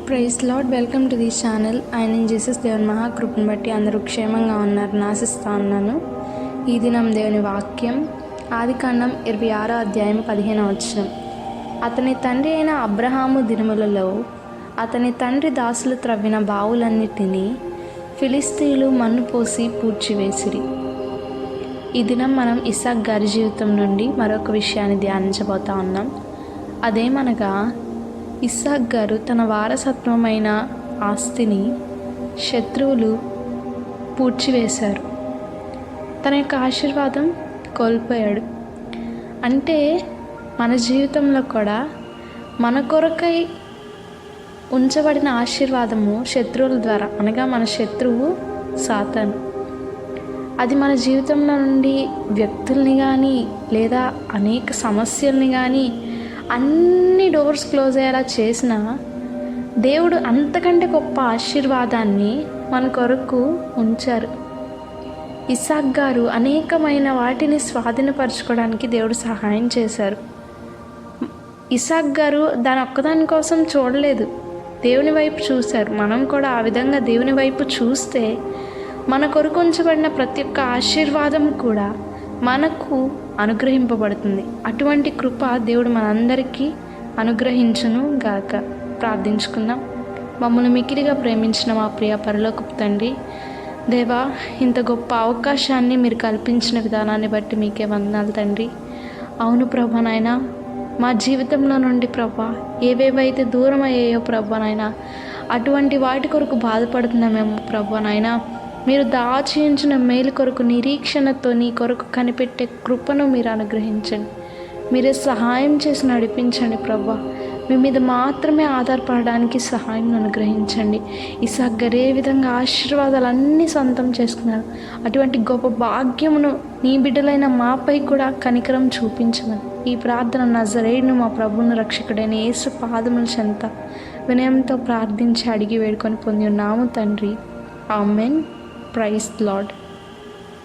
Praise Lord. Welcome to this channel. ఆయన Jesus దేవుని మహాకృపను బట్టి అందరూ క్షేమంగా ఉన్నారని ఆశిస్తా ఉన్నాను. ఈ దినం దేవుని వాక్యం ఆదికాండం 26వ అధ్యాయం 15వ వచనం. అతని తండ్రి అయిన అబ్రహాము దినములలో అతని తండ్రి దాసులు త్రవ్విన బావులన్నిటినీ ఫిలిస్తీయులు మన్ను పోసి పూడ్చివేసిరి. ఈ దినం మనం ఇస్సాకు గారి జీవితం నుండి మరొక విషయాన్ని ధ్యానించబోతా ఉన్నాం. అదేమనగా, ఇస్సాకు గారు తన వారసత్వమైన ఆస్తిని శత్రువులు పూడ్చివేశారు. తన యొక్క ఆశీర్వాదం కోల్పోయాడు. అంటే మన జీవితంలో కూడా మన కొరకై ఉంచబడిన ఆశీర్వాదము శత్రువుల ద్వారా, అనగా మన శత్రువు సాతాను, అది మన జీవితంలో నుండి వ్యక్తుల్ని కానీ లేదా అనేక సమస్యల్ని కానీ అన్ని డోర్స్ క్లోజ్ అయ్యేలా చేసిన దేవుడు అంతకంటే గొప్ప ఆశీర్వాదాన్ని మన కొరకు ఉంచారు. ఇస్సాకు గారు అనేకమైన వాటిని స్వాధీనపరచుకోవడానికి దేవుడు సహాయం చేశారు. ఇస్సాకు గారు దాని ఒక్కదాని కోసం చూడలేదు, దేవుని వైపు చూశారు. మనం కూడా ఆ విధంగా దేవుని వైపు చూస్తే మన కొరకు ఉంచబడిన ప్రతి ఒక్క ఆశీర్వాదం కూడా మనకు అనుగ్రహింపబడుతుంది. అటువంటి కృప దేవుడు మనందరికీ అనుగ్రహించును గాక. ప్రార్థించుకుందాం. మమ్మల్ని మిక్కిలిగా ప్రేమించిన మా ప్రియ పరలోకపు తండ్రి, దేవా, ఇంత గొప్ప అవకాశాన్ని మీరు కల్పించిన విధానాన్ని బట్టి మీకే వందనాలు తండ్రి. అవును ప్రభా నాయన, మా జీవితంలో నుండి ప్రభా ఏవేవైతే దూరం అయ్యాయో ప్రభా నాయన, అటువంటి వాటి కొరకు బాధపడుతున్నామేమో ప్రభా నాయన, మీరు దాచించిన మేలు కొరకు నిరీక్షణతో నీ కొరకు కనిపెట్టే కృపను మీరు అనుగ్రహించండి. మీరే సహాయం చేసి నడిపించండి ప్రభా. మీ మీద మాత్రమే ఆధారపడడానికి సహాయం అనుగ్రహించండి. ఇస్సాకు గారు ఏ విధంగా ఆశీర్వాదాలన్నీ సొంతం చేసుకున్నారు, అటువంటి గొప్ప భాగ్యమును నీ బిడ్డలైన మాపై కూడా కనికరం చూపించమని ఈ ప్రార్థన నజరేయుడును మా ప్రభువును రక్షకుడైన యేసు పాదముల చెంత వినయంతో ప్రార్థించి అడిగి వేడుకొని పొంది ఉన్నాము తండ్రి. ఆమెన్. Praise lord.